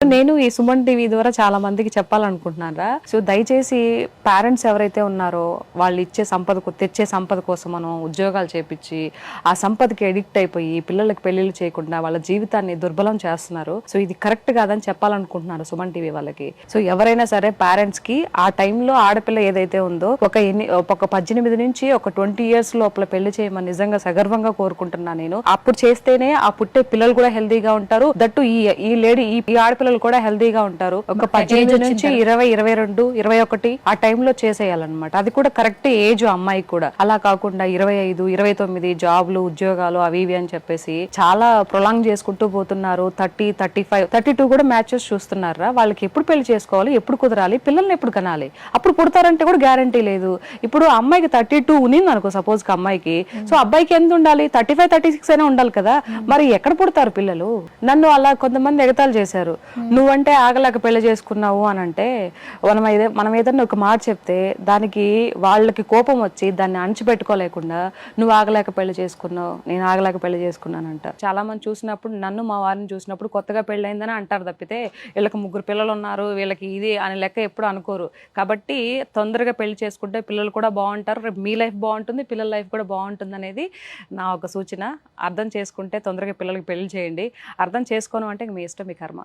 నేను ఈ సుమన్ టీవీ ద్వారా చాలా మందికి చెప్పాలనుకుంటున్నారా. సో దయచేసి పేరెంట్స్ ఎవరైతే ఉన్నారో వాళ్ళు ఇచ్చే తెచ్చే సంపద కోసం మనం ఉద్యోగాలు చేపించి ఆ సంపదకి ఎడిక్ట్ అయిపోయి పిల్లలకి పెళ్లిళ్ళు చేయకుండా వాళ్ళ జీవితాన్ని దుర్బలం చేస్తున్నారు. సో ఇది కరెక్ట్ కాదని చెప్పాలనుకుంటున్నారు సుమన్ టీవీ వాళ్ళకి. సో ఎవరైనా సరే పేరెంట్స్ కి ఆ టైంలో ఆడపిల్ల ఏదైతే ఉందో ఒక 18 నుంచి ఒక 20 years లోపల పెళ్లి చేయమని నిజంగా సగర్వంగా కోరుకుంటున్నా నేను. అప్పుడు చేస్తేనే ఆ పుట్టే పిల్లలు కూడా హెల్దీగా ఉంటారు. దట్టు ఈ లేడీ ఈ ఆడపిల్లలు కూడా హెల్దీగా ఉంటారు. ఒక 18 నుంచి 20, 22, 21 ఆ టైంలో చేసేయాలన్నమాట. అది కూడా కరెక్ట్ ఏజ్ అమ్మాయికి కూడా. అలా కాకుండా 25, 29 జాబ్లు ఉద్యోగాలు అవి ఇవి అని చెప్పేసి చాలా ప్రొలాంగ్ చేసుకుంటూ పోతున్నారు. 30, 35, 32 కూడా మ్యాచెస్ చూస్తున్నారా. వాళ్ళకి ఎప్పుడు పెళ్లి చేసుకోవాలి, ఎప్పుడు కుదరాలి, పిల్లల్ని ఎప్పుడు కనాలి, అప్పుడు పుడతారంటే కూడా గ్యారంటీ లేదు. ఇప్పుడు అమ్మాయికి 32 ఉన్నింది అనుకో సపోజ్ కి అమ్మాయికి, సో అబ్బాయికి ఎంత ఉండాలి, 35, 36 అయినా ఉండాలి కదా. మరి ఎక్కడ పుడతారు పిల్లలు? నన్ను అలా కొంతమంది ఎగతాలు చేశారు. నువ్వంటే ఆగలేక పెళ్లి చేసుకున్నావు అని అంటే మనం ఏదన్నా ఒక మాట చెప్తే దానికి వాళ్ళకి కోపం వచ్చి దాన్ని అణచిపెట్టుకోలేకుండా నువ్వు ఆగలేక పెళ్లి చేసుకున్నావు, నేను ఆగలేక పెళ్లి చేసుకున్నానంట. చాలా మంది చూసినప్పుడు నన్ను మా వారిని చూసినప్పుడు కొత్తగా పెళ్ళయిందని అంటారు తప్పితే వీళ్ళకి 3 పిల్లలు ఉన్నారు వీళ్ళకి ఇది అని లెక్క ఎప్పుడు అనుకోరు. కాబట్టి తొందరగా పెళ్లి చేసుకుంటే పిల్లలు కూడా బాగుంటారు, రేపు మీ లైఫ్ బాగుంటుంది, పిల్లల లైఫ్ కూడా బాగుంటుంది అనేది నా ఒక సూచన. అర్థం చేసుకుంటే తొందరగా పిల్లలకి పెళ్లి చేయండి. అర్థం చేసుకోను అంటే మీ ఇష్టం, మీ కర్మ.